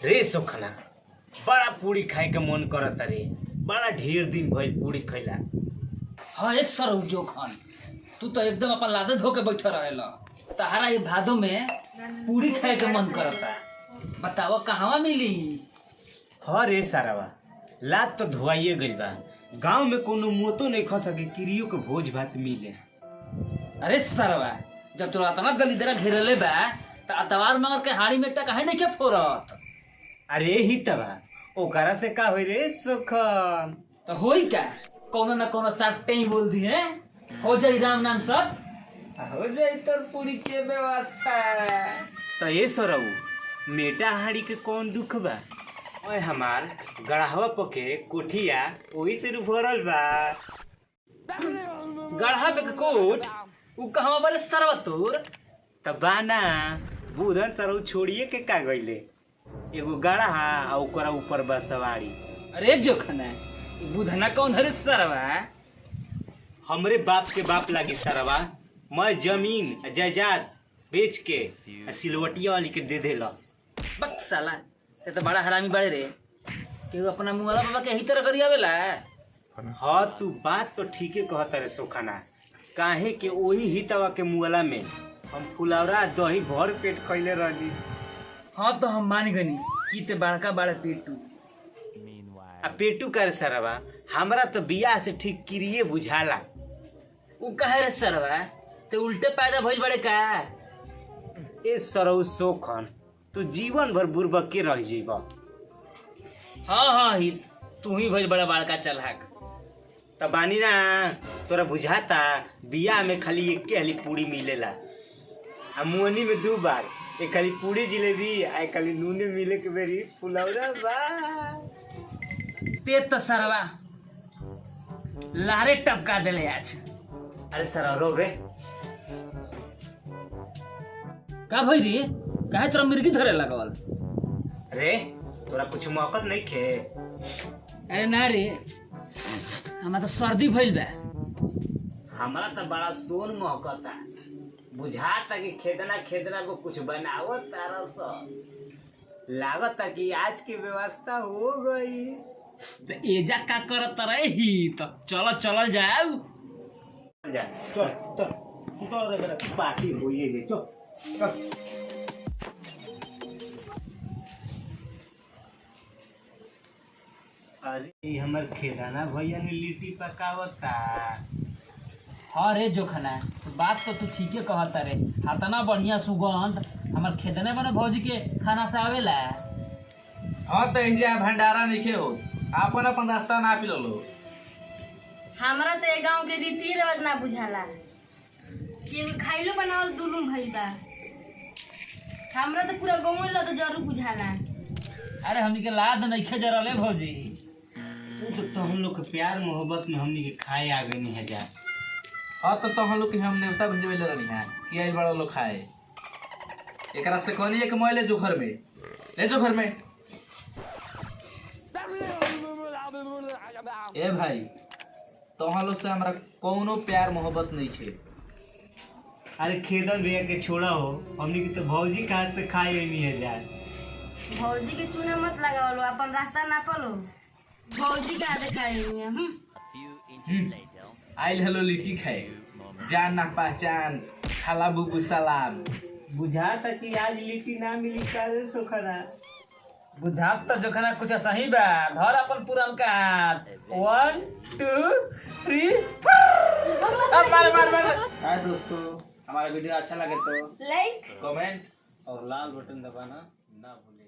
रे सुखना बड़ा पूरी खाए के मन करता रे। बड़ा ढेर दिन भइल पूरी खैला। हाँ सर जोखन तू तो एकदम अपन लादे धो के बैठा रहेला। तहारा ये भादो में पूरी खाए के मन करता। बताओ कहवा मिली? हाँ रे सारावा लात तो धोआइए गइल बा। गांव में कोनो मोतो नहीं खा सके किरियो के भोज भात मिले। अरे सरवा जब तोरा इतना दलिदरा घेरले बा त अतवार मगर के हाड़ी में टका है नहीं के फोरत। अरे ही तबा ओकरा से का होई रे सुखन? तो होई का कोनो न कोनो साटे ही बोल दी है। हो जाई राम नाम सब हो जाई तोर पूरी के व्यवस्था। तो ये सरऊ मेटा हाड़ी के कौन दुख बा? ओए हमार गढ़ावा पके कोठिया ओही से भरल बा। गढ़ा पे कोट उ कहवा बोले सरवा तोर? तब बाना बुधन सरऊ छोड़िए के का गइले। एगो गढ़ा आ ओकरा ऊपर बा सवारी। अरे जोखना बुधना कौन हरे सरवा? हमरे बाप के बाप लागी सरवा। मैं जमीन जायदाद बेच के सिलवटिया वाली के दे देला। बक साला ये तो बड़ा हरामी बड़े रे। केहू अपना मुआला बाबा के ही तरह करी आवेला। हाँ तू बात तो ठीके कहता रे सोखाना। काहे के ओही हितवा के मुआला में हम फुलौरा दही भर पेट खैले रहली। हाँ तो हम मान गनी कि ते बड़का बड़ा पेटू। आ पेटू कर सरवा हमरा तो बियाह से ठीक किरिए बुझाला। उ कहे रे सरवा ते उल्टे पैदा भइल बड़े का? ए सरऊ सोखन तू जीवन भर बुर्बक के रह जीवा। हाँ हित तू ही भइल बड़ा बड़का चलहाक। तब बानी ना तोरा बुझाता बियाह में खाली एक के हाली पूरी मिलेला। आ मुअनी में 2 बार एक खाली पूरी जिलेबी आ खाली नूने मिले के बेरी फुलौरा बा। ते तो सरवा लारे टपका देले आज। अरे सर रो रे का भई रे? काहे तोरा मिर्गी धरे लगल? अरे तोरा कुछ मौकत नहीं खे? अरे ना रे हमार तो सर्दी भइल बा। हमारा तो बड़ा सोन मौकता। बुझाता कि खेदना को कुछ बनावत तारा सा। लागता कि आज की व्यवस्था हो गई। तो एजा का करत रहे ही तो चल जाओ। जा चल पार्टी होइए जे चल। अरे हमर खेदाना भैया ने लिट्टी पकावता। हाँ रे जोखना बात तो तू ठीके कहता रे। इतना बढ़िया सुगंध हमार खेदने बने भौजी के खाना से आवेला। हाँ तो एजा भंडारा नहीं हो अपन अपन रास्ता ना पी लो। हमरा तो ए गांव के रीति रिवाज ना बुझाला कि खाइलो बनावल दुलुम भइल बा। हमरा तो पूरा गांव ला तो जरूर बुझाला। अरे हमनी के लाद नइखे जरले भौजी। तो हम लोग के प्यार मोहब्बत में हमनी के खाए आ गई है जा। हाँ तो हम लोग के हम नेवता भेजवे रही हैं कि आइल बड़ा लोग खाए। एकरा से कहनी है कि मैं ले जो घर में ए भाई तोह लोग से हमरा कोनो प्यार मोहब्बत नहीं छे। अरे खेदन भैया के छोड़ा हो हमनी के तो भौजी का हाथ से खाए नहीं है जा। भौजी के चूना मत लगावलो अपन रास्ता ना पलो। भौजी का आदे खाए आइल हेलो लिट्टी खाए जान ना पहचान खाला बुबू सलाम। बुझाता कि आज लिट्टी ना मिली काले सोखना। बुझात तो जोखना कुछ सही बा। धर अपन पुरनका हाथ 1 2 3 हाँ दोस्तों हमारा वीडियो अच्छा लगे तो लाइक कमेंट और लाल बटन दबाना ना भूलें।